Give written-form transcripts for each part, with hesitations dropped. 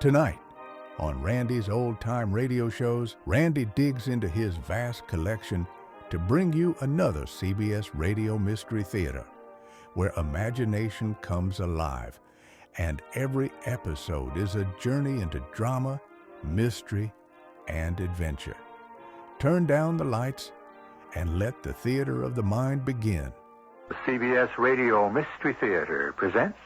Tonight, on Randy's old-time radio shows, Randy digs into his vast collection to bring you another CBS Radio Mystery Theater, where imagination comes alive, and every episode is a journey into drama, mystery, and adventure. Turn down the lights and let the theater of the mind begin. The CBS Radio Mystery Theater presents...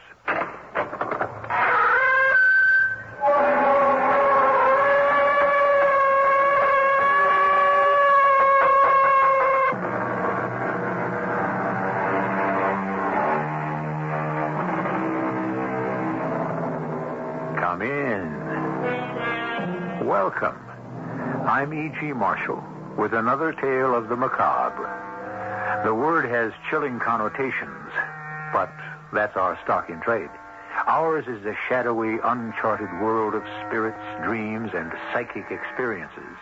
Come in. Welcome. I'm E.G. Marshall with another tale of the macabre. The word has chilling connotations, but that's our stock in trade. Ours is a shadowy, uncharted world of spirits, dreams, and psychic experiences.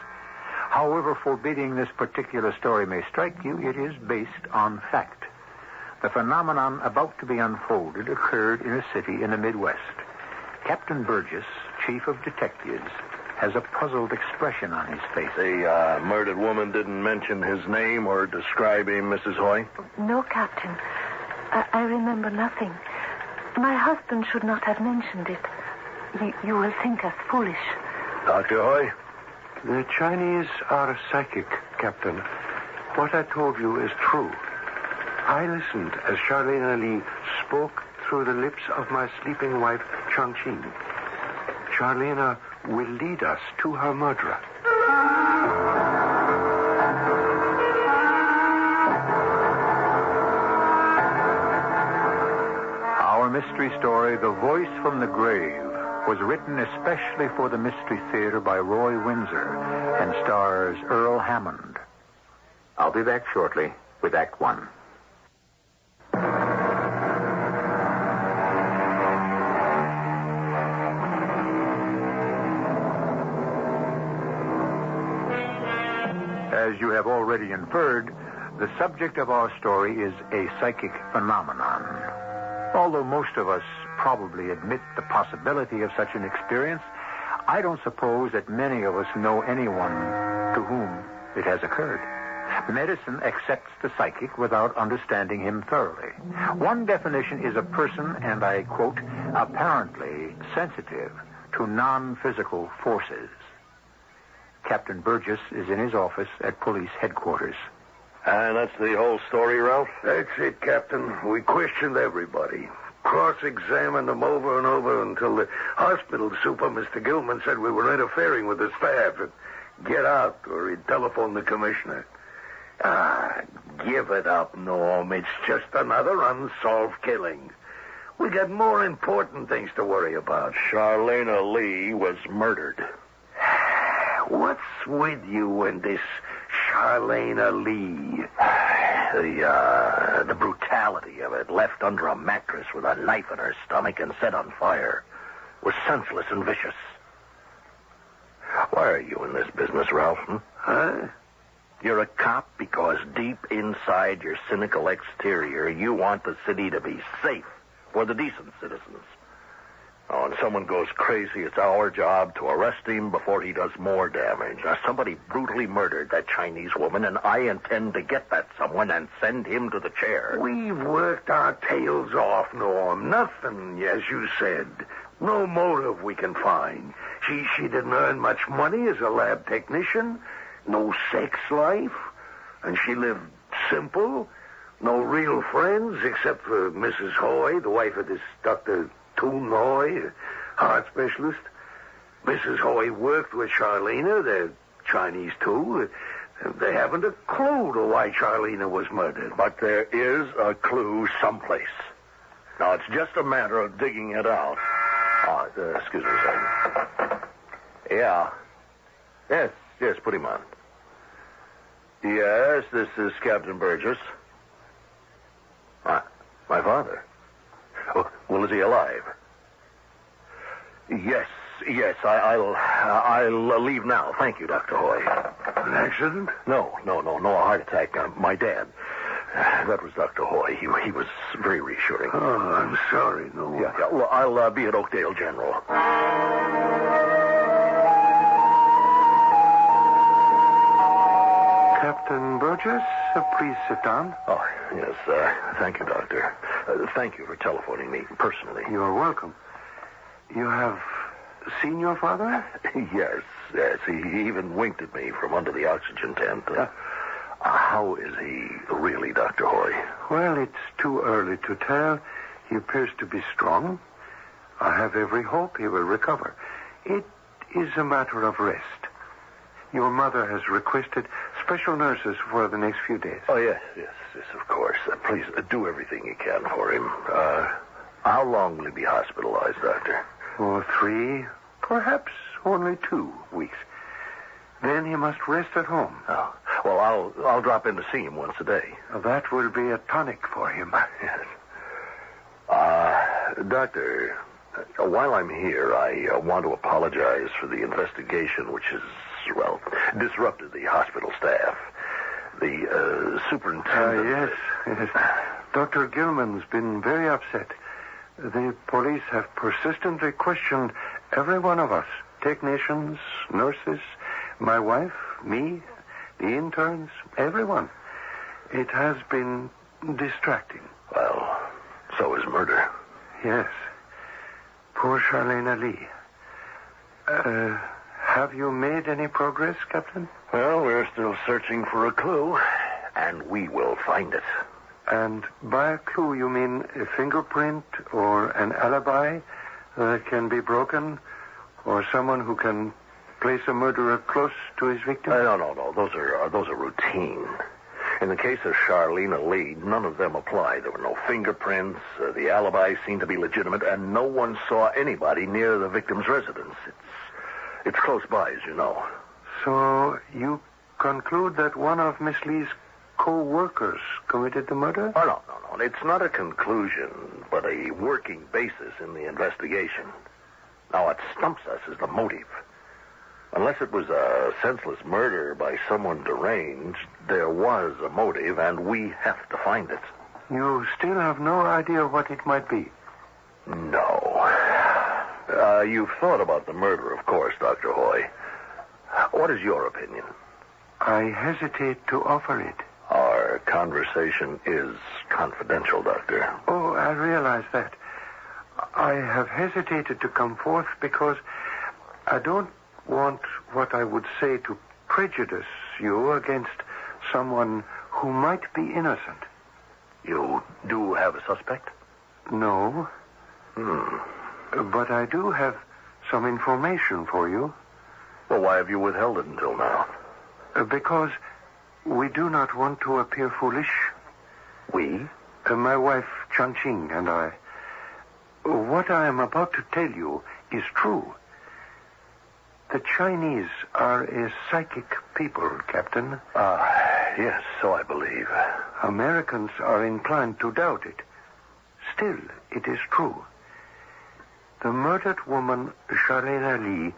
However forbidding this particular story may strike you, it is based on fact. The phenomenon about to be unfolded occurred in a city in the Midwest. Captain Burgess, chief of detectives, has a puzzled expression on his face. The murdered woman didn't mention his name or describe him, Mrs. Hoy? No, Captain. I remember nothing. My husband should not have mentioned it. You will think us foolish. Dr. Hoy? The Chinese are psychic, Captain. What I told you is true. I listened as Charlene Lee spoke through the lips of my sleeping wife, Chang-Chi. Charlena will lead us to her murderer. Our mystery story, The Voice from the Grave, was written especially for the Mystery Theater by Roy Windsor and stars Earl Hammond. I'll be back shortly with Act One. As you have already inferred, the subject of our story is a psychic phenomenon. Although most of us probably admit the possibility of such an experience, I don't suppose that many of us know anyone to whom it has occurred. Medicine accepts the psychic without understanding him thoroughly. One definition is a person, and I quote, apparently sensitive to non-physical forces. Captain Burgess is in his office at police headquarters. And that's the whole story, Ralph? That's it, Captain. We questioned everybody. Cross-examined them over and over until the hospital super, Mr. Gilman, said we were interfering with the staff. And get out, or he'd telephone the commissioner. Give it up, Norm. It's just another unsolved killing. We got more important things to worry about. Charlena Lee was murdered. What's with you and this Charlena Lee? The brutality of it, left under a mattress with a knife in her stomach and set on fire, was senseless and vicious. Why are you in this business, Ralph? Huh? You're a cop because deep inside your cynical exterior, you want the city to be safe for the decent citizens. Oh, when someone goes crazy, it's our job to arrest him before he does more damage. Now, somebody brutally murdered that Chinese woman, and I intend to get that someone and send him to the chair. We've worked our tails off, Norm. Nothing, as you said. No motive we can find. She didn't earn much money as a lab technician. No sex life. And she lived simple. No real friends except for Mrs. Hoy, the wife of this Dr. Toon Hoy, heart specialist. Mrs. Hoy worked with Charlena. They're Chinese, too. They haven't a clue to why Charlena was murdered. But there is a clue someplace. Now, it's just a matter of digging it out. Excuse me a second. Yeah. Yes, put him on. Yes, this is Captain Burgess. My father. Well, is he alive? Yes, I'll leave now. Thank you, Dr. Hoy. An accident? No, a heart attack. My dad. That was Dr. Hoy. He was very reassuring. Oh, I'm sorry, no. Yeah, well, I'll be at Oakdale General. Captain Burgess, please sit down. Oh, yes. Thank you, Doctor. Thank you for telephoning me personally. You're welcome. You have seen your father? Yes. He even winked at me from under the oxygen tent. How is he really, Dr. Hoy? Well, it's too early to tell. He appears to be strong. I have every hope he will recover. It is a matter of rest. Your mother has requested special nurses for the next few days. Oh, yes, of course. Please, do everything you can for him. How long will he be hospitalized, Doctor? For 3, perhaps only 2 weeks. Then he must rest at home. Oh, well, I'll drop in to see him once a day. That will be a tonic for him. Yes. Doctor, while I'm here, I want to apologize for the investigation which has, disrupted the hospital staff. The superintendent... Yes. Dr. Gilman's been very upset. The police have persistently questioned every one of us. Technicians, nurses, my wife, me, the interns, everyone. It has been distracting. Well, so is murder. Yes. Poor Charlene Lee. Have you made any progress, Captain? Well, we're still searching for a clue, and we will find it. And by a clue, you mean a fingerprint or an alibi that can be broken, or someone who can place a murderer close to his victim? No. Those are routine. In the case of Charlene Lee, none of them apply. There were no fingerprints. The alibi seemed to be legitimate, and no one saw anybody near the victim's residence. It's close by, as you know. So you conclude that one of Miss Lee's co-workers committed the murder? Oh, no. It's not a conclusion, but a working basis in the investigation. Now, what stumps us is the motive. Unless it was a senseless murder by someone deranged, there was a motive, and we have to find it. You still have no idea what it might be? No. You've thought about the murder, of course, Dr. Hoy. What is your opinion? I hesitate to offer it. Our conversation is confidential, Doctor. Oh, I realize that. I have hesitated to come forth because I don't want what I would say to prejudice you against someone who might be innocent. You do have a suspect? No. But I do have some information for you. Well, why have you withheld it until now? Because we do not want to appear foolish. We? My wife, Chang-Ching, and I. What I am about to tell you is true. The Chinese are a psychic people, Captain. Yes, so I believe. Americans are inclined to doubt it. Still, it is true. The murdered woman, Charlene Lee,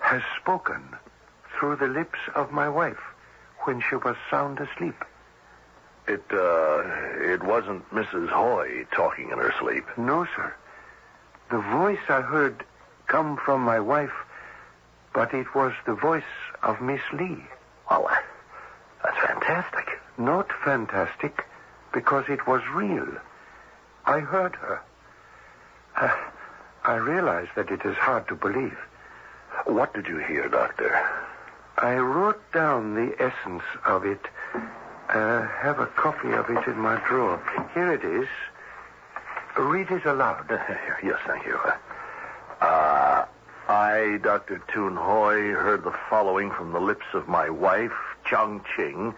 has spoken through the lips of my wife when she was sound asleep. It wasn't Mrs. Hoy talking in her sleep. No, sir. The voice I heard come from my wife, but it was the voice of Miss Lee. Well, that's fantastic. Not fantastic, because it was real. I heard her. I realize that it is hard to believe. What did you hear, Doctor? I wrote down the essence of it. I have a copy of it in my drawer. Here it is. Read it aloud. Yes, thank you. I, Dr. Toon Hoy, heard the following from the lips of my wife, Chang-Ching,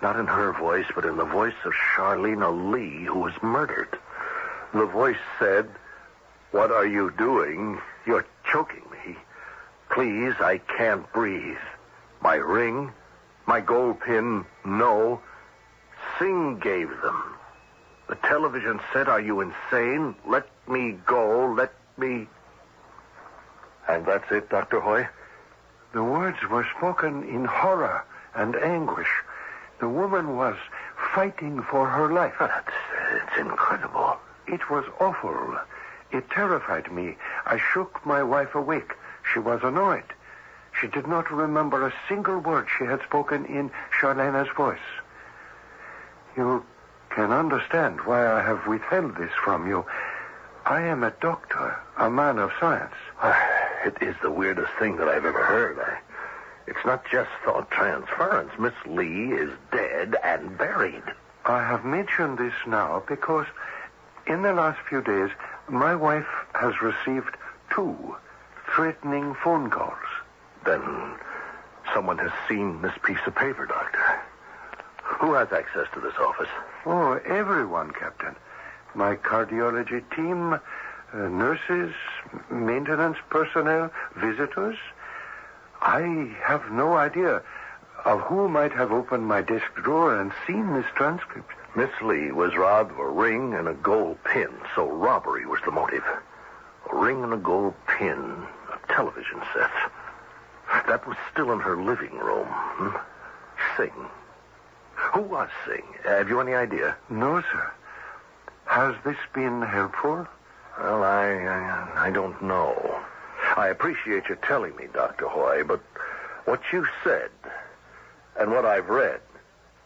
not in her voice, but in the voice of Charlene Lee, who was murdered. The voice said, "What are you doing? You're choking me. Please, I can't breathe. My ring, my gold pin, no. Singh gave them. The television said, are you insane? Let me go, let me..." And that's it, Dr. Hoy? The words were spoken in horror and anguish. The woman was fighting for her life. It's incredible. It was awful. It terrified me. I shook my wife awake. She was annoyed. She did not remember a single word she had spoken in Charlena's voice. You can understand why I have withheld this from you. I am a doctor, a man of science. It is the weirdest thing that I've ever heard. It's not just thought transference. Miss Lee is dead and buried. I have mentioned this now because in the last few days, my wife has received 2 threatening phone calls. Then someone has seen this piece of paper, Doctor. Who has access to this office? Oh, everyone, Captain. My cardiology team, nurses, maintenance personnel, visitors. I have no idea of who might have opened my desk drawer and seen this transcript. Miss Lee was robbed of a ring and a gold pin, so robbery was the motive. A ring and a gold pin, a television set. That was still in her living room. Singh. Who was Singh? Have you any idea? No, sir. Has this been helpful? Well, I don't know. I appreciate you telling me, Dr. Hoy, but what you said and what I've read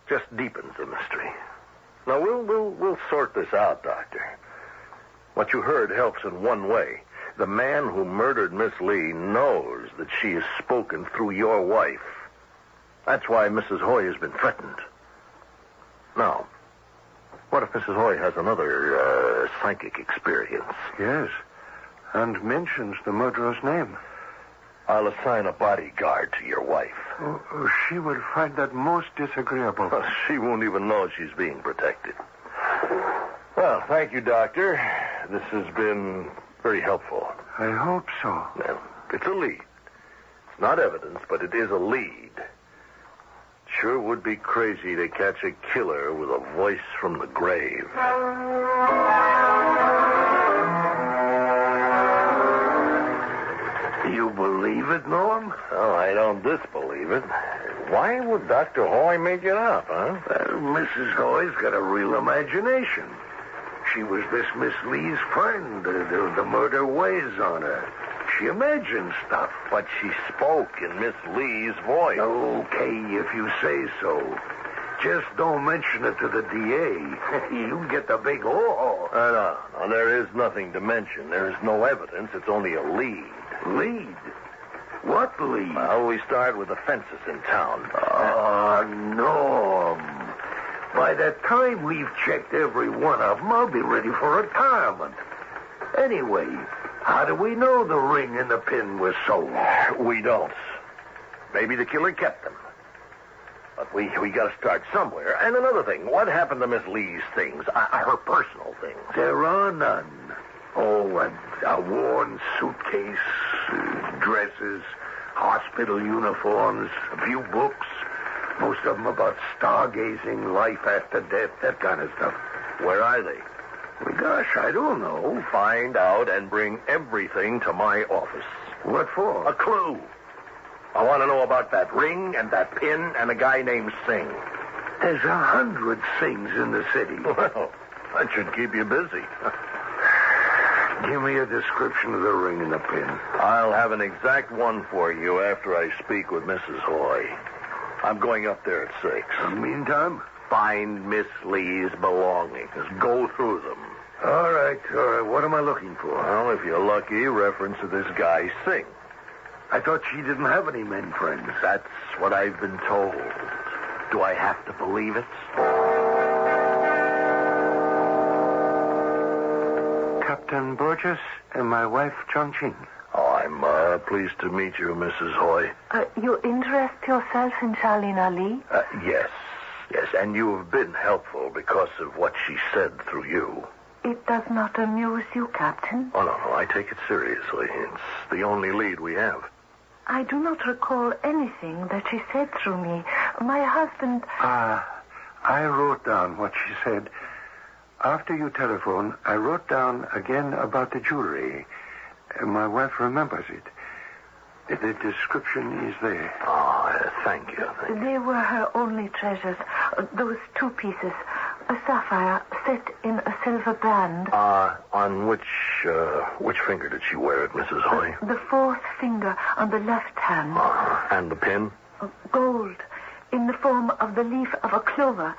just deepens the mystery. Now, we'll sort this out, Doctor. What you heard helps in one way. The man who murdered Miss Lee knows that she has spoken through your wife. That's why Mrs. Hoy has been threatened. Now, what if Mrs. Hoy has another psychic experience? Yes, and mentions the murderer's name. I'll assign a bodyguard to your wife. Oh, she will find that most disagreeable. She won't even know she's being protected. Well, thank you, Doctor. This has been very helpful. I hope so. Well, it's a lead. It's not evidence, but it is a lead. Sure would be crazy to catch a killer with a voice from the grave. You believe it, Norm? Oh, I don't disbelieve it. Why would Dr. Hoy make it up, huh? Mrs. Hoy's got a real imagination. She was this Miss Lee's friend. The murder weighs on her. She imagines stuff. But she spoke in Miss Lee's voice. Okay, if you say so. Just don't mention it to the DA. You get the big haul. No, there is nothing to mention. There is no evidence. It's only a lead. Lead? What lead? Well, we start with the fences in town. Norm. By the time we've checked every one of them, I'll be ready for retirement. Anyway, how do we know the ring and the pin were sold? We don't. Maybe the killer kept them. But we got to start somewhere. And another thing, what happened to Miss Lee's things? Her personal things. There are none. Oh, a worn suitcase, dresses, hospital uniforms, a few books. Most of them about stargazing, life after death, that kind of stuff. Where are they? Well, gosh, I don't know. Find out and bring everything to my office. What for? A clue. I want to know about that ring and that pin and a guy named Singh. There's 100 Singhs in the city. Well, that should keep you busy. Give me a description of the ring and the pin. I'll have an exact one for you after I speak with Mrs. Hoy. I'm going up there at 6. In the meantime? Find Miss Lee's belongings. Go through them. All right. What am I looking for? Well, if you're lucky, reference to this guy, Singh. I thought she didn't have any men friends. That's what I've been told. Do I have to believe it? Captain Burgess and my wife, Chongqing. Oh, I'm pleased to meet you, Mrs. Hoy. You interest yourself in Charlene Lee? Yes, and you have been helpful because of what she said through you. It does not amuse you, Captain? Oh, no, I take it seriously. It's the only lead we have. I do not recall anything that she said through me. My husband... I wrote down what she said. After you telephoned, I wrote down again about the jewelry. My wife remembers it. The description is there. Oh, thank you. They were her only treasures. Those 2 pieces. A sapphire set in a silver band. On which finger did she wear it, Mrs. Hoy? The fourth finger on the left hand. And the pin? Gold, in the form of the leaf of a clover.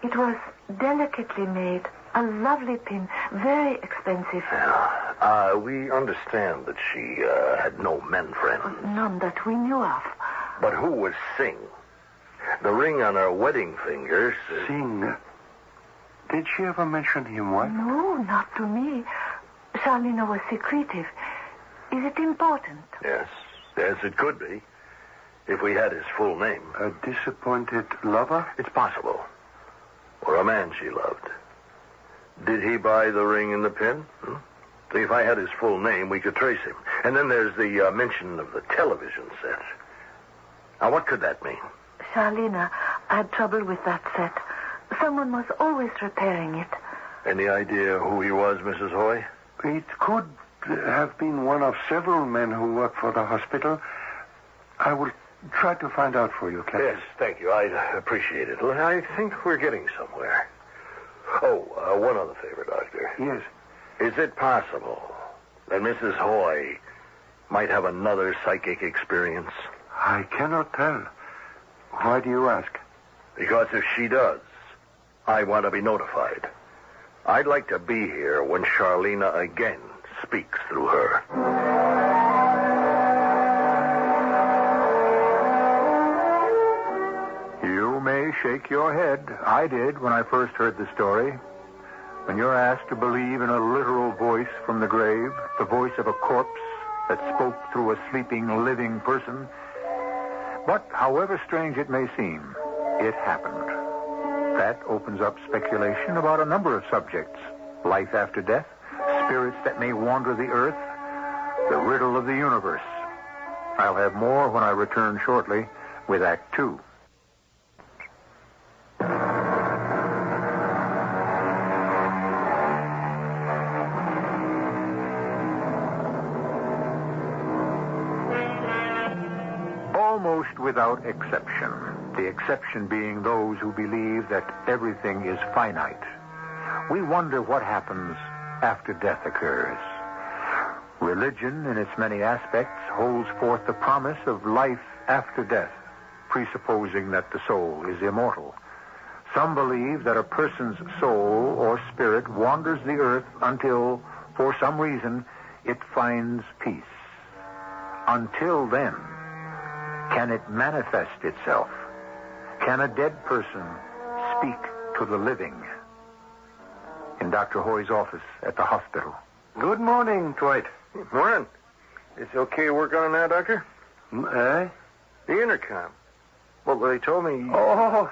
It was delicately made. A lovely pin, very expensive. Yeah. We understand that she had no men friends. None that we knew of. But who was Singh? The ring on her wedding finger... Singh? Did she ever mention him once? No, not to me. Charlena was secretive. Is it important? Yes, it could be. If we had his full name. A disappointed lover? It's possible. Or a man she loved. Did he buy the ring and the pin? See, if I had his full name, we could trace him. And then there's the mention of the television set. Now, what could that mean? Charlena had trouble with that set. Someone was always repairing it. Any idea who he was, Mrs. Hoy? It could have been one of several men who work for the hospital. I will try to find out for you, Captain. Yes, thank you. I'd appreciate it. I think we're getting somewhere. Oh, one other favor, Doctor. Yes. Is it possible that Mrs. Hoy might have another psychic experience? I cannot tell. Why do you ask? Because if she does, I want to be notified. I'd like to be here when Charlena again speaks through her. You may shake your head. I did when I first heard the story. When you're asked to believe in a literal voice from the grave, the voice of a corpse that spoke through a sleeping, living person. But however strange it may seem, it happened. That opens up speculation about a number of subjects. Life after death, spirits that may wander the earth, the riddle of the universe. I'll have more when I return shortly with Act 2. Almost without exception. The exception being those who believe that everything is finite. We wonder what happens after death occurs. Religion, in its many aspects, holds forth the promise of life after death, presupposing that the soul is immortal. Some believe that a person's soul or spirit wanders the earth until, for some reason, it finds peace. Until then, can it manifest itself? Can a dead person speak to the living? In Dr. Hoy's office at the hospital. Good morning, Dwight. Morning. It's okay to work on it now, Doctor? Eh? The intercom. Well, they told me... Oh,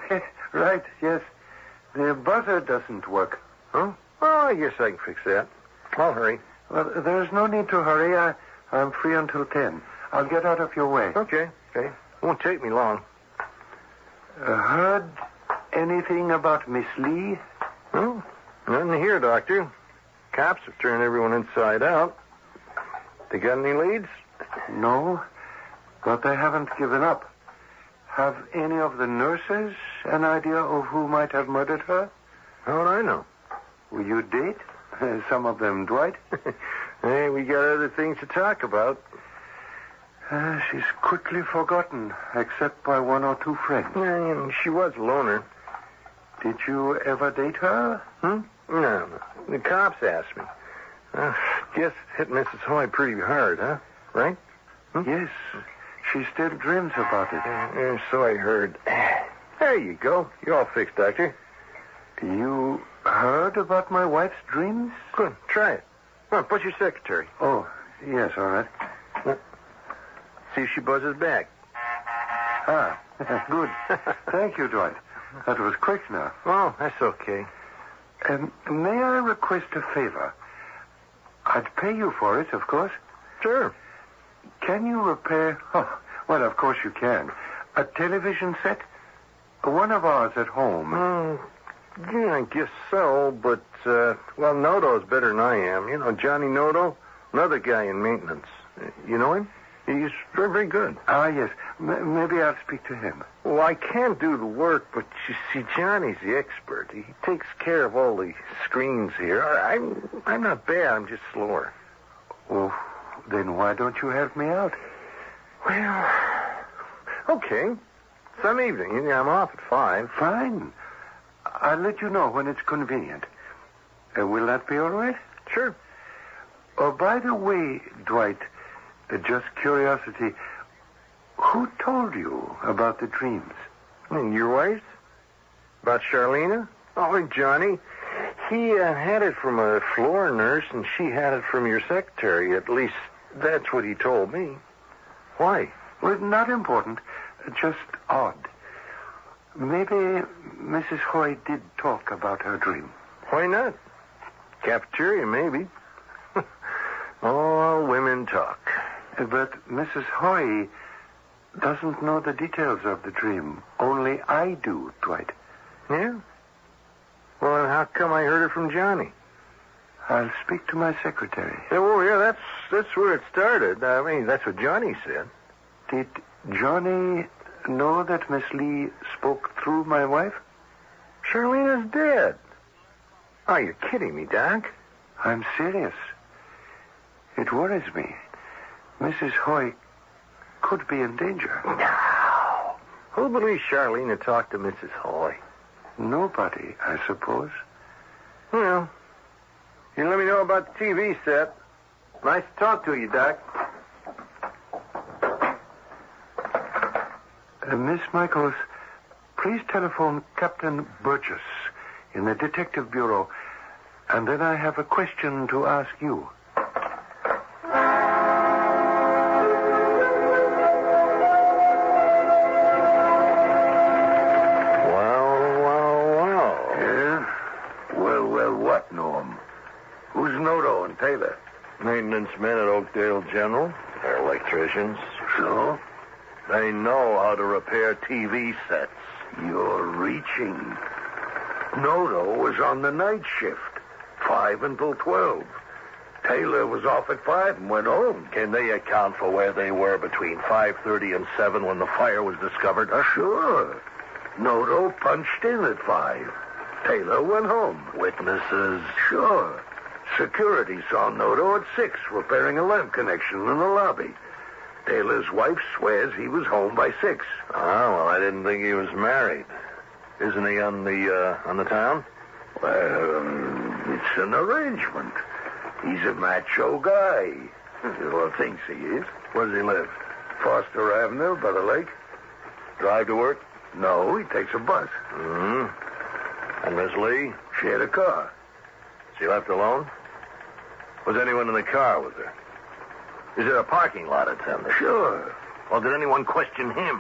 right, yes. The buzzer doesn't work. Huh? Oh, I guess I can fix that. I'll hurry. Well, there's no need to hurry. I'm free until 10. I'll get out of your way. Okay. Won't take me long. Heard anything about Miss Lee? No, nothing here, Doctor. Cops have turned everyone inside out. They got any leads? No, but they haven't given up. Have any of the nurses an idea of who might have murdered her? How would I know? Will you date? Some of them, Dwight? Hey, we got other things to talk about. She's quickly forgotten, except by one or two friends. Yeah, she was a loner. Did you ever date her? No. The cops asked me. Guess hit Mrs. Hoy pretty hard, huh? Right? Yes. She still dreams about it. So I heard. There you go. You're all fixed, Doctor. You heard about my wife's dreams? Good. Try it. Come on, push your secretary. Oh, yes, all right. See if she buzzes back. Ah, good. Thank you, Dwight. That was quick now. Oh, that's okay. May I request a favor? I'd pay you for it, of course. Sure. Can you repair... Oh, well, of course you can. A television set? One of ours at home. Yeah, I guess so, but, Noto's better than I am. You know, Johnny Noto, another guy in maintenance. You know him? He's very, very good. Ah, yes. Maybe I'll speak to him. Well, I can do the work, but you see, Johnny's the expert. He takes care of all the screens here. I'm not bad. I'm just slower. Oh, then why don't you help me out? Well, okay. Some evening. I'm off at 5. Fine. I'll let you know when it's convenient. Will that be all right? Sure. Oh, by the way, Dwight, just curiosity, who told you about the dreams? Your wife? About Charlena? Oh, Johnny. He had it from a floor nurse, and she had it from your secretary. At least, that's what he told me. Why? Well, not important. Just odd. Maybe Mrs. Hoy did talk about her dream. Why not? Cafeteria, maybe. All women talk. But Mrs. Hoy doesn't know the details of the dream. Only I do, Dwight. Yeah? Well, then how come I heard it from Johnny? I'll speak to my secretary. Yeah, that's where it started. I mean, that's what Johnny said. Did Johnny know that Miss Lee spoke through my wife? Charlena's dead. Oh, you're kidding me, Doc. I'm serious. It worries me. Mrs. Hoy could be in danger. No. Who believes Charlena talked to Mrs. Hoy? Nobody, I suppose. Well, you let me know about the TV set. Nice to talk to you, Doc. Miss Michaels, please telephone Captain Burgess in the Detective Bureau, and then I have a question to ask you. What, Norm? Who's Noto and Taylor? Maintenance men at Oakdale General. They're electricians. So? They know how to repair TV sets. You're reaching. Noto was on the night shift, 5 until 12. Taylor was off at 5 and went home. Can they account for where they were between 5:30 and 7 when the fire was discovered? Sure. Noto punched in at 5. Taylor went home. Witnesses? Sure. Security saw Noto at 6 repairing a lamp connection in the lobby. Taylor's wife swears he was home by 6. Oh, well, I didn't think he was married. Isn't he on the town? Well, it's an arrangement. He's a macho guy. Well, thinks he is. Where does he live? Foster Avenue by the lake. Drive to work? No, he takes a bus. Mm-hmm. And Miss Lee? She had a car. She left alone? Was anyone in the car with her? Is there a parking lot attendant? Sure. Well, did anyone question him?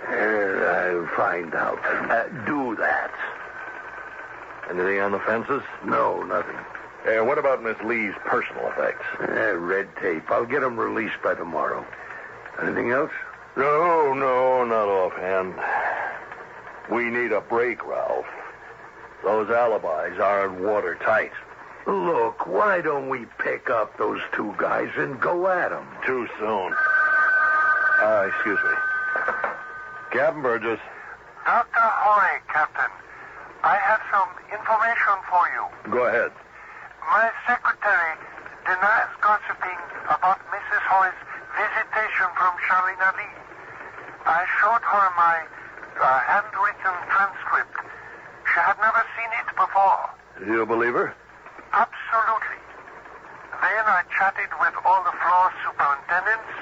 I'll find out. Do that. Anything on the fences? No, nothing. What about Miss Lee's personal effects? Red tape. I'll get them released by tomorrow. Anything else? No, not offhand. We need a break, Ralph. Those alibis aren't watertight. Look, why don't we pick up those 2 guys and go at them? Too soon. Excuse me. Captain Burgess. Dr. Hoy, Captain. I have some information for you. Go ahead. My secretary denies gossiping about Mrs. Hoy's visitation from Charlena Lee. I showed her my handwritten transcript. She had never seen it before. You believe her? Absolutely. Then I chatted with all the floor superintendents.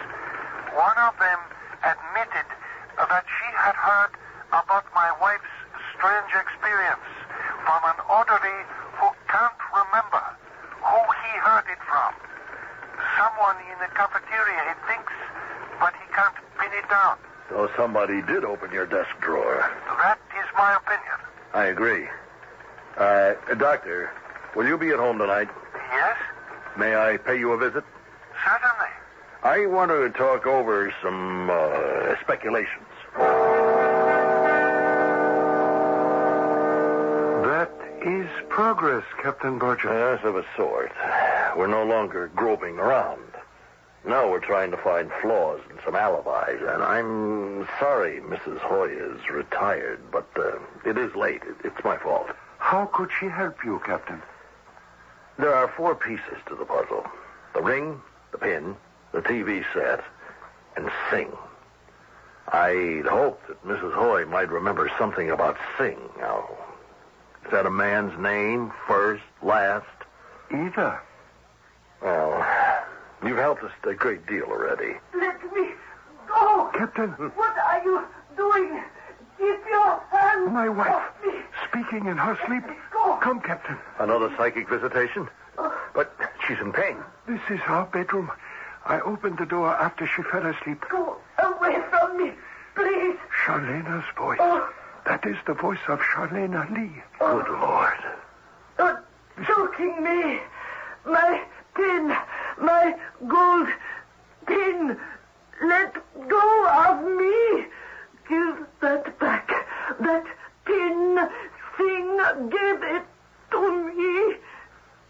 One of them admitted that she had heard about my wife's strange experience from an orderly who can't remember who he heard it from. Someone in the cafeteria, he thinks, but he can't pin it down. So somebody did open your desk drawer. That is my opinion. I agree. Doctor, will you be at home tonight? Yes? May I pay you a visit? Certainly. I want to talk over some speculations. That is progress, Captain Burgess. Yes, of a sort. We're no longer groping around. No, we're trying to find flaws in some alibis, and I'm sorry Mrs. Hoy is retired, but it is late. It's my fault. How could she help you, Captain? There are 4 pieces to the puzzle. The ring, the pin, the TV set, and Sing. I'd hoped that Mrs. Hoy might remember something about Sing. Now, is that a man's name, first, last? Either. Well, you've helped us a great deal already. Let me go. Captain. What are you doing? Keep your hands My wife. off me. Speaking in her sleep. Go. Come, Captain. Another psychic visitation? But she's in pain. This is our bedroom. I opened the door after she fell asleep. Go away from me, please. Charlena's voice. Oh. That is the voice of Charlena Lee. Good Lord. You're choking me. My pin, my gold pin. Let go of me. Give that back. That pin. Sing, give it to me.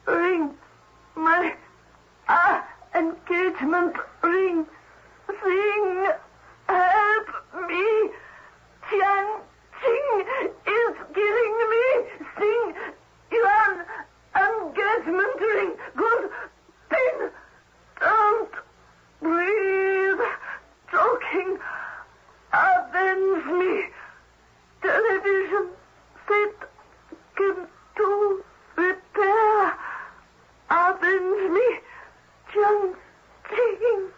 Ring. My engagement ring. Sing. Help me. Tian Ching is killing me. Sing. Yuan. Engagement ring. Good pin. Don't breathe. Choking. Avenge me. Television set. Can do repair. Avenge me. Jiang Qing.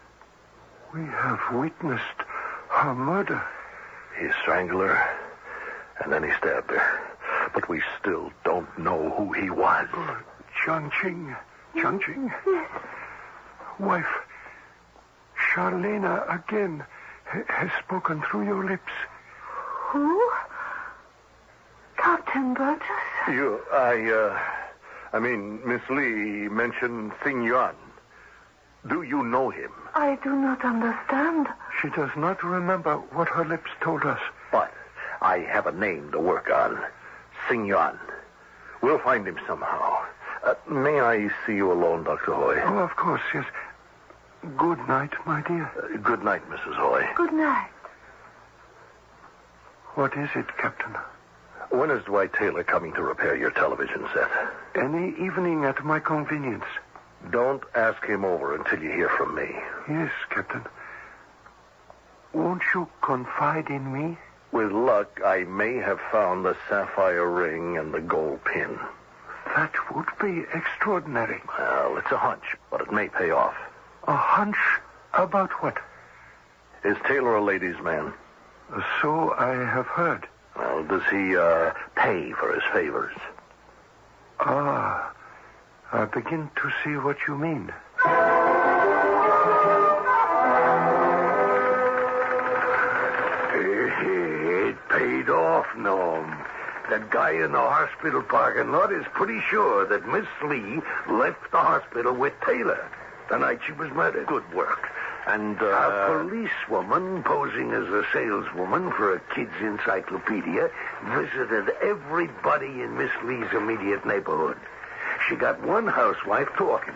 We have witnessed her murder. He strangled her, and then he stabbed her. But we still don't know who he was. Jiang Qing. Jiang Qing. Wife, Charlena again has spoken through your lips. Who? Captain Burgess? I mean, Miss Lee mentioned Sing Yuan. Do you know him? I do not understand. She does not remember what her lips told us. But I have a name to work on. Sing Yuan. We'll find him somehow. May I see you alone, Dr. Hoy? Oh, of course, yes. Good night, my dear. Good night, Mrs. Hoy. Good night. What is it, Captain? When is Dwight Taylor coming to repair your television set? Any evening at my convenience. Don't ask him over until you hear from me. Yes, Captain. Won't you confide in me? With luck, I may have found the sapphire ring and the gold pin. That would be extraordinary. Well, it's a hunch, but it may pay off. A hunch about what? Is Taylor a ladies' man? So I have heard. Well, does he pay for his favors? Ah, I begin to see what you mean. It paid off, Norm. That guy in the hospital parking lot is pretty sure that Miss Lee left the hospital with Taylor the night she was murdered. Good work. And, A policewoman posing as a saleswoman for a kid's encyclopedia visited everybody in Miss Lee's immediate neighborhood. She got one housewife talking,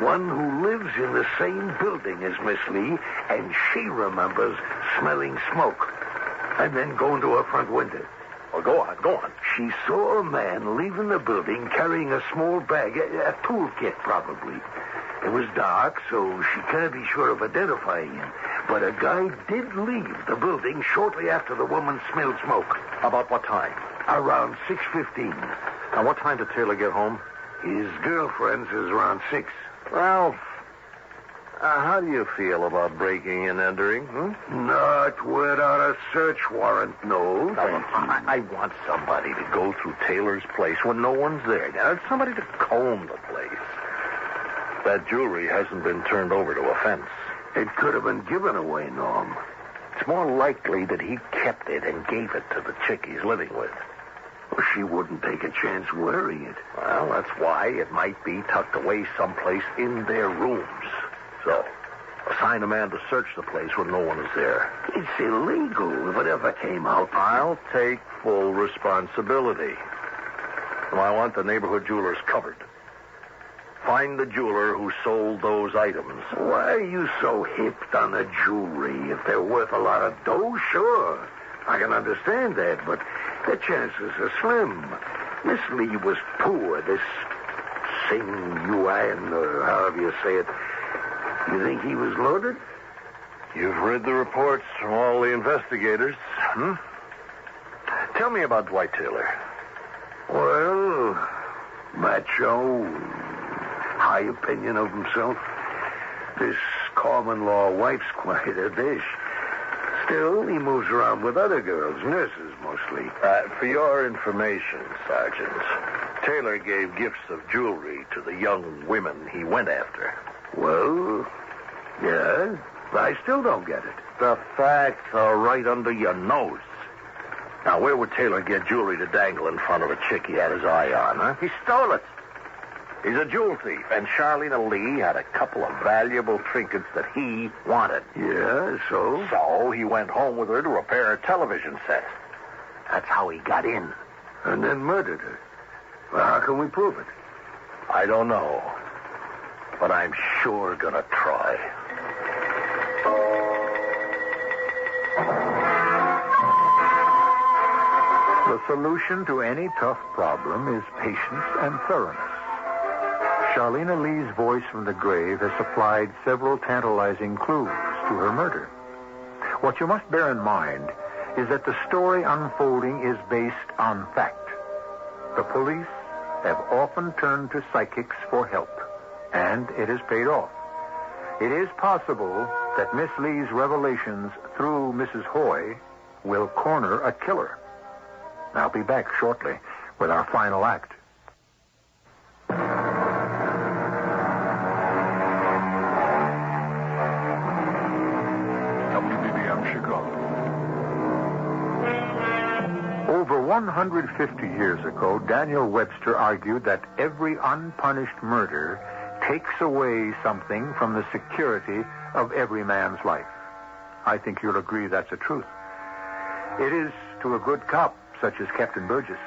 one who lives in the same building as Miss Lee, and she remembers smelling smoke and then going to her front window. Well, go on. She saw a man leaving the building carrying a small bag, a toolkit probably. It was dark, so she can't be sure of identifying him. But a guy did leave the building shortly after the woman smelled smoke. About what time? Around 6:15. Now, what time did Taylor get home? His girlfriend's is around 6. Well, how do you feel about breaking and entering? Not without a search warrant, no. I want somebody to go through Taylor's place when no one's there. Now, somebody to comb the place. That jewelry hasn't been turned over to a fence. It could have been given away, Norm. It's more likely that he kept it and gave it to the chick he's living with. Well, she wouldn't take a chance wearing it. Well, that's why it might be tucked away someplace in their rooms. So, assign a man to search the place when no one is there. It's illegal if it ever came out. I'll take full responsibility. I want the neighborhood jewelers covered. Find the jeweler who sold those items. Why are you so hipped on the jewelry? If they're worth a lot of dough, sure. I can understand that, but the chances are slim. Miss Lee was poor. This Yuan, or however you say it. You think he was loaded? You've read the reports from all the investigators, hmm? Tell me about Dwight Taylor. Well, macho, high opinion of himself. This common law wife's quite a dish. Still, he moves around with other girls, nurses mostly. For your information, Sergeant, Taylor gave gifts of jewelry to the young women he went after. Well, yeah, I still don't get it. The facts are right under your nose. Now, where would Taylor get jewelry to dangle in front of a chick he had his eye on, huh? He stole it. He's a jewel thief, and Charlene Lee had a couple of valuable trinkets that he wanted. Yeah, so? So he went home with her to repair her television set. That's how he got in. And then murdered her. Well, how can we prove it? I don't know. But I'm sure gonna try. The solution to any tough problem is patience and thoroughness. Charlene Lee's voice from the grave has supplied several tantalizing clues to her murder. What you must bear in mind is that the story unfolding is based on fact. The police have often turned to psychics for help, and it has paid off. It is possible that Miss Lee's revelations through Mrs. Hoy will corner a killer. I'll be back shortly with our final act. WBBM Chicago. Over 150 years ago, Daniel Webster argued that every unpunished murder takes away something from the security of every man's life. I think you'll agree that's the truth. It is to a good cop such as Captain Burgess.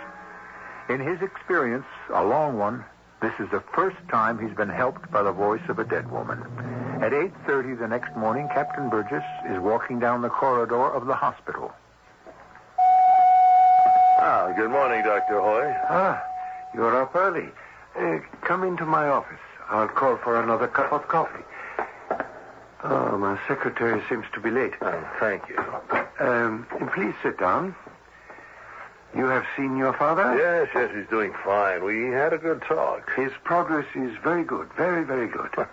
In his experience, a long one, this is the first time he's been helped by the voice of a dead woman. At 8:30 the next morning, Captain Burgess is walking down the corridor of the hospital. Good morning, Dr. Hoy. You're up early. Come into my office. I'll call for another cup of coffee. Oh, my secretary seems to be late. Thank you. Please sit down. You have seen your father? Yes, he's doing fine. We had a good talk. His progress is very good. Very, very good.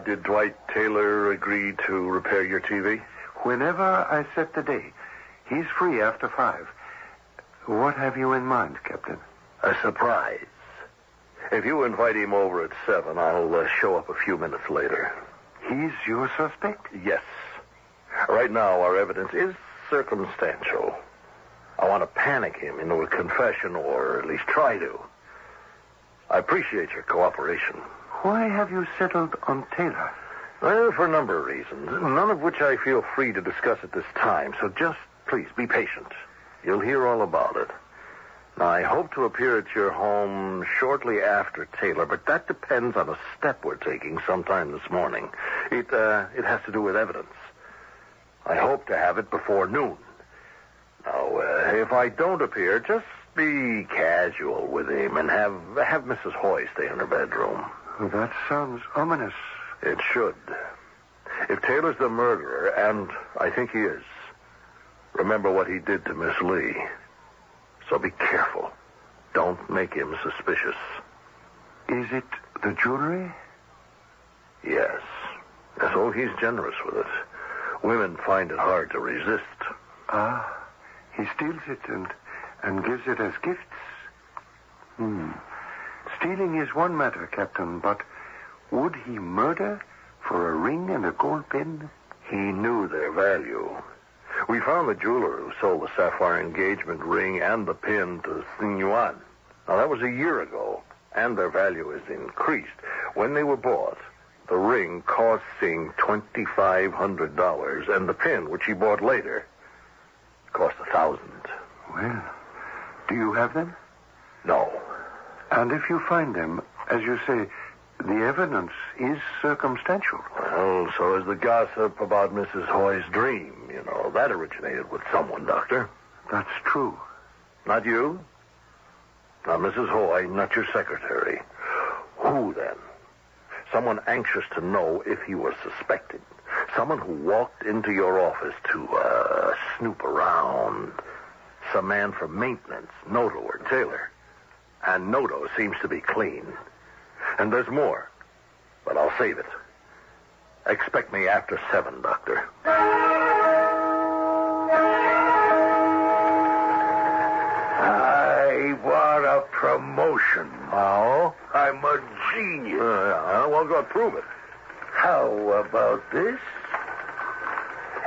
Did Dwight Taylor agree to repair your TV? Whenever I set the day. He's free after 5. What have you in mind, Captain? A surprise. If you invite him over at 7, I'll show up a few minutes later. He's your suspect? Yes. Right now, our evidence is circumstantial. I want to panic him into a confession, or at least try to. I appreciate your cooperation. Why have you settled on Taylor? Well, for a number of reasons, none of which I feel free to discuss at this time. So just, please, be patient. You'll hear all about it. Now, I hope to appear at your home shortly after Taylor, but that depends on a step we're taking sometime this morning. It has to do with evidence. I hope to have it before noon. Now, if I don't appear, just be casual with him and have Mrs. Hoy stay in her bedroom. Well, that sounds ominous. It should. If Taylor's the murderer, and I think he is, remember what he did to Miss Lee. So be careful. Don't make him suspicious. Is it the jewelry? Yes. So he's generous with it. Women find it hard to resist. He steals it and gives it as gifts. Stealing is one matter, Captain, but would he murder for a ring and a gold pin? He knew their value. We found the jeweler who sold the sapphire engagement ring and the pin to Xing Yuan. Now, that was a year ago, and their value has increased. When they were bought, the ring cost Xing $2,500, and the pin, which he bought later, cost $1,000. Well, do you have them? No. And if you find them, as you say, The evidence is circumstantial. Well, so is the gossip about Mrs. Hoy's dream. You know, that originated with someone, Doctor. That's true. Not you? Not Mrs. Hoy, not your secretary. Who, then? Someone anxious to know if he was suspected. Someone who walked into your office to snoop around. Some man from maintenance, Noto or Taylor. And Noto seems to be clean. And there's more, but I'll save it. Expect me after 7, Doctor. I want a promotion. Oh? I'm a genius. Well, go prove it. How about this?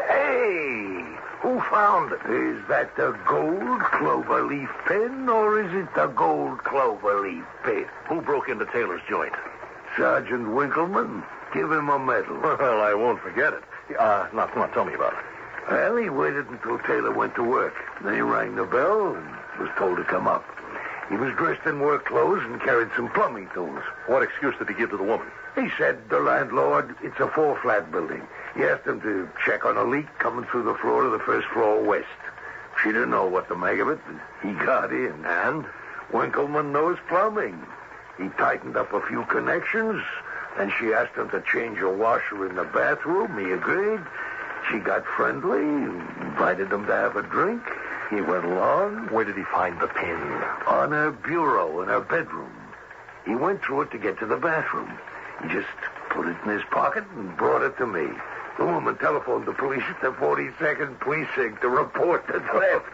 Hey, who found it? Is that the gold clover leaf pin, or is it the gold clover leaf pin? Who broke into Taylor's joint? Sergeant Winkleman. Give him a medal. Well, I won't forget it. Now, come on, tell me about it. Well, he waited until Taylor went to work. Then he rang the bell and was told to come up. He was dressed in work clothes and carried some plumbing tools. What excuse did he give to the woman? He said the landlord, it's a 4-flat building. He asked him to check on a leak coming through the floor to the first floor west. She didn't know what to make of it. He got in. And? Winkleman knows plumbing. He tightened up a few connections, and she asked him to change a washer in the bathroom. He agreed. She got friendly, invited him to have a drink. He went along. Where did he find the pin? On her bureau in her bedroom. He went through it to get to the bathroom. He just put it in his pocket and brought it to me. The woman telephoned the police at the 42nd Precinct to report the theft.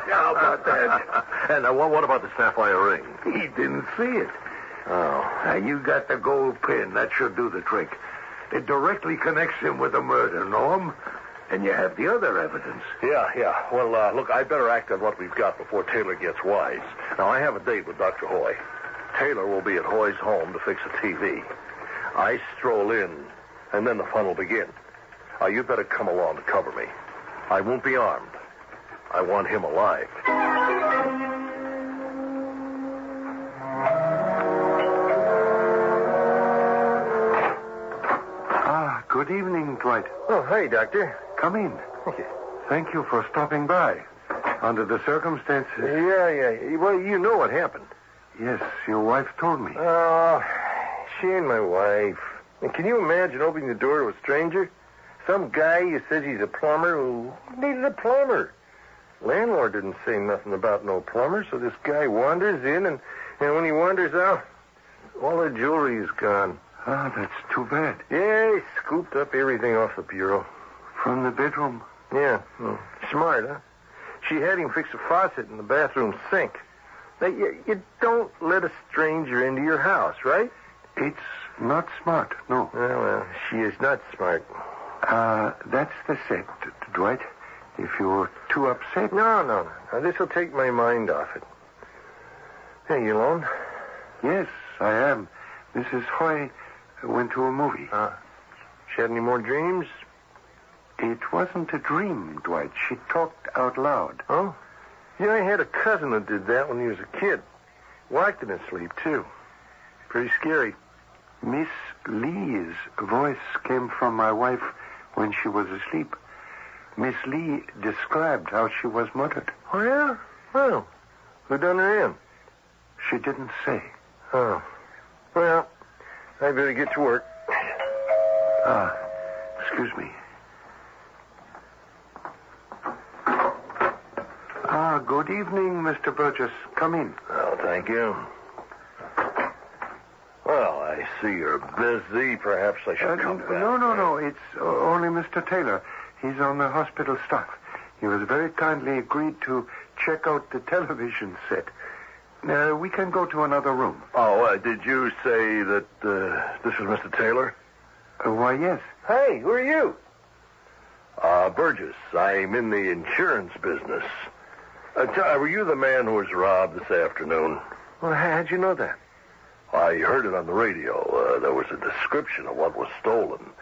How about that? And what about the sapphire ring? He didn't see it. Oh. Now, you got the gold pin. That should do the trick. It directly connects him with the murder, Norm. And you have the other evidence. Yeah. Well, look, I better act on what we've got before Taylor gets wise. Now, I have a date with Dr. Hoy. Taylor will be at Hoy's home to fix a TV. I stroll in, and then the fun will begin. You better come along to cover me. I won't be armed. I want him alive. Good evening, Dwight. Oh, hey, Doctor. Come in. Okay. Thank you for stopping by. Under the circumstances... Yeah. Well, you know what happened. Yes, your wife told me. Oh, she ain't my wife. And can you imagine opening the door to a stranger? Some guy who says he's a plumber who needed a plumber. Landlord didn't say nothing about no plumber, so this guy wanders in, and when he wanders out, all the jewelry's gone. Ah, that's too bad. Yeah, he scooped up everything off the bureau. From the bedroom? Yeah. Smart, huh? She had him fix a faucet in the bathroom sink. Now, you don't let a stranger into your house, right? It's not smart, no. Well, she is not smart. That's the set, Dwight. If you're too upset... No. Now, this will take my mind off it. Hey, you alone? Yes, I am. Mrs. Hoy went to a movie. She had any more dreams? It wasn't a dream, Dwight. She talked out loud. Oh? Yeah, I had a cousin who did that when he was a kid. Walked in his sleep, too. Pretty scary. Miss Lee's voice came from my wife when she was asleep. Miss Lee described how she was murdered. Oh, yeah? Well, who done her in? She didn't say. Oh. Well, I better get to work. Excuse me. Good evening, Mr. Burgess. Come in. Oh, thank you. Well, I see you're busy. Perhaps I should come back. No. It's only Mr. Taylor. He's on the hospital staff. He was very kindly agreed to check out the television set. We can go to another room. Oh, did you say that this was Mr. Taylor? Why, yes. Hey, who are you? Burgess. I'm in the insurance business. Were you the man who was robbed this afternoon? Well, how'd you know that? I heard it on the radio. There was a description of what was stolen.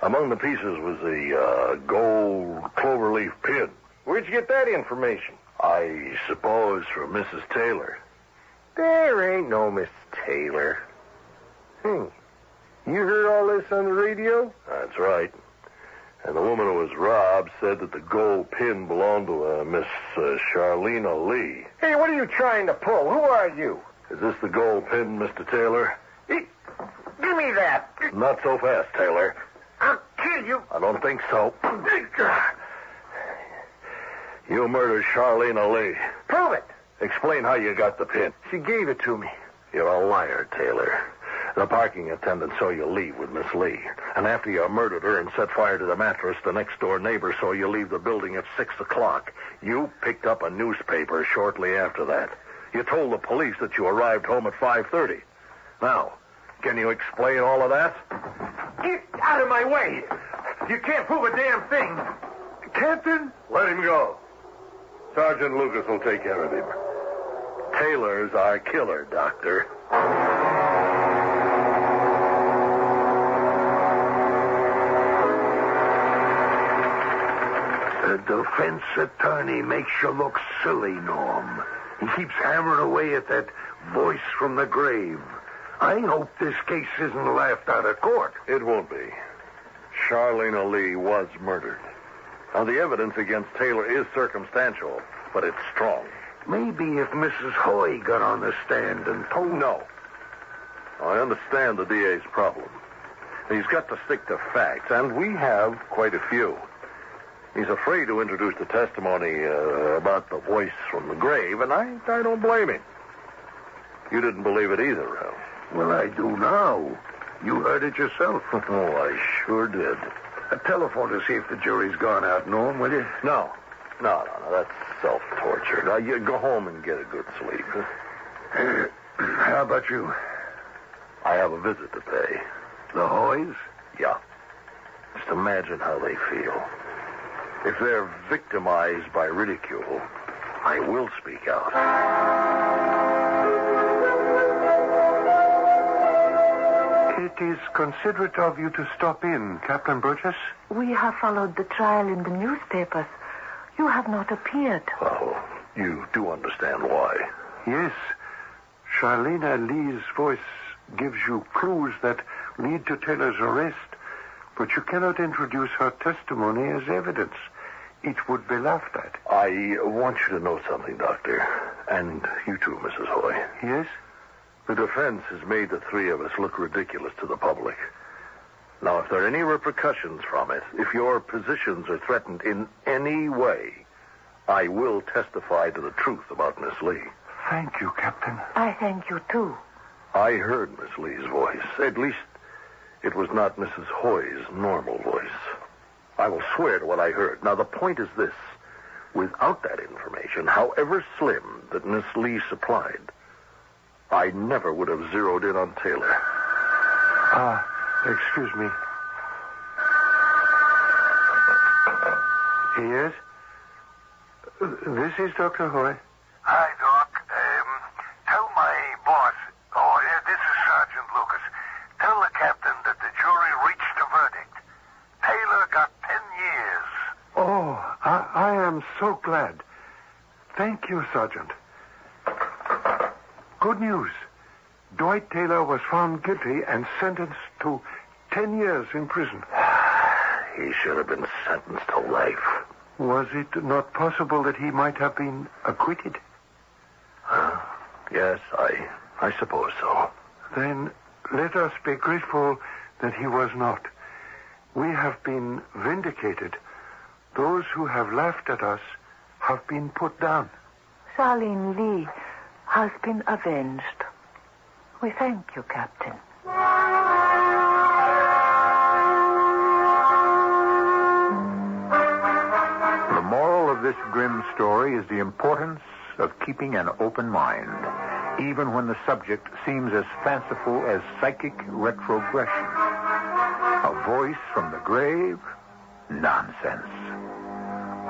Among the pieces was a gold cloverleaf pin. Where'd you get that information? I suppose from Mrs. Taylor. There ain't no Miss Taylor. You heard all this on the radio? That's right. And the woman who was robbed said that the gold pin belonged to Miss Charlena Lee. Hey, what are you trying to pull? Who are you? Is this the gold pin, Mr. Taylor? Give me that. Not so fast, Taylor. I'll kill you. I don't think so. You murdered Charlena Lee. Prove it. Explain how you got the pin. She gave it to me. You're a liar, Taylor. The parking attendant saw you leave with Miss Lee. And after you murdered her and set fire to the mattress, the next-door neighbor saw you leave the building at 6 o'clock. You picked up a newspaper shortly after that. You told the police that you arrived home at 5:30. Now, can you explain all of that? Get out of my way. You can't prove a damn thing. Captain? Let him go. Sergeant Lucas will take care of him. Taylor's our killer, Doctor. The defense attorney makes you look silly, Norm. He keeps hammering away at that voice from the grave. I hope this case isn't laughed out of court. It won't be. Charlena Lee was murdered. Now, the evidence against Taylor is circumstantial, but it's strong. Maybe if Mrs. Hoy got on the stand and told... No. I understand the DA's problem. He's got to stick to facts, and we have quite a few. He's afraid to introduce the testimony about the voice from the grave, and I don't blame him. You didn't believe it either, Ralph. Well, I do now. You heard it yourself. Oh, I sure did. Telephone to see if the jury's gone out, Norm, will you? No. That's self-torture. Now, you go home and get a good sleep. How about you? I have a visit to pay. The Hoys? Yeah. Just imagine how they feel. If they're victimized by ridicule, I will speak out. It is considerate of you to stop in, Captain Burgess. We have followed the trial in the newspapers. You have not appeared. Oh, you do understand why. Yes. Charlena Lee's voice gives you clues that lead to Taylor's arrest, but you cannot introduce her testimony as evidence. It would be laughed at. I want you to know something, Doctor. And you too, Mrs. Hoy. Yes? The defense has made the three of us look ridiculous to the public. Now, if there are any repercussions from it, if your positions are threatened in any way, I will testify to the truth about Miss Lee. Thank you, Captain. I thank you, too. I heard Miss Lee's voice. At least, it was not Mrs. Hoy's normal voice. I will swear to what I heard. Now, the point is this. Without that information, however slim, that Miss Lee supplied, I never would have zeroed in on Taylor. Excuse me. Yes? This is Dr. Hoy. Hi, Doc. Tell my boss, this is Sergeant Lucas. Tell the captain that the jury reached a verdict. Taylor got 10 years. Oh, I am so glad. Thank you, Sergeant. Good news. Dwight Taylor was found guilty and sentenced to 10 years in prison. He should have been sentenced to life. Was it not possible that he might have been acquitted? Yes, I suppose so. Then let us be grateful that he was not. We have been vindicated. Those who have laughed at us have been put down. Charlene Lee has been avenged. We thank you, Captain. The moral of this grim story is the importance of keeping an open mind, even when the subject seems as fanciful as psychic retrogression. A voice from the grave? Nonsense.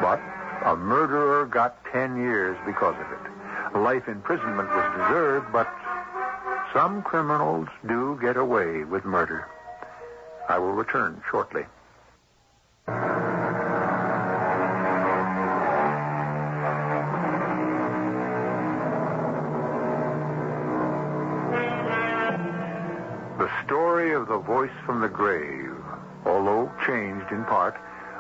But a murderer got 10 years because of it. Life imprisonment was deserved, but some criminals do get away with murder. I will return shortly. The story of the Voice from the Grave, although changed in part,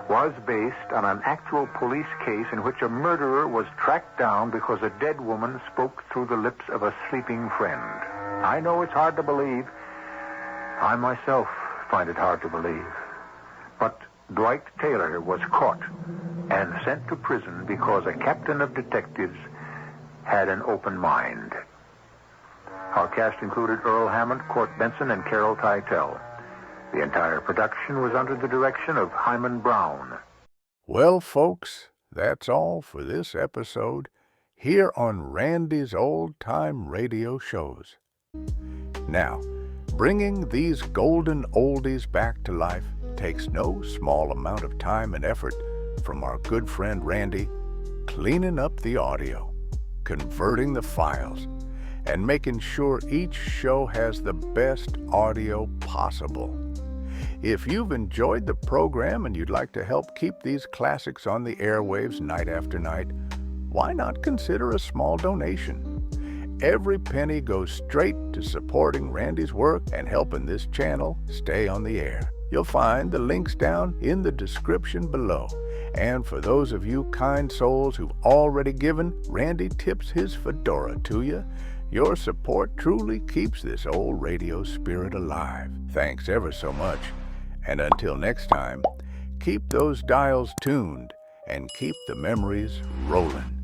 was based on an actual police case in which a murderer was tracked down because a dead woman spoke through the lips of a sleeping friend. I know it's hard to believe. I myself find it hard to believe. But Dwight Taylor was caught and sent to prison because a captain of detectives had an open mind. Our cast included Earl Hammond, Court Benson, and Carol Teitel. The entire production was under the direction of Hyman Brown. Well, folks, that's all for this episode here on Randy's Old Time Radio Shows. Now, bringing these golden oldies back to life takes no small amount of time and effort from our good friend Randy, cleaning up the audio, converting the files, and making sure each show has the best audio possible. If you've enjoyed the program and you'd like to help keep these classics on the airwaves night after night, why not consider a small donation? Every penny goes straight to supporting Randy's work and helping this channel stay on the air. You'll find the links down in the description below. And for those of you kind souls who've already given, Randy tips his fedora to you. Your support truly keeps this old radio spirit alive. Thanks ever so much. And until next time, keep those dials tuned and keep the memories rolling.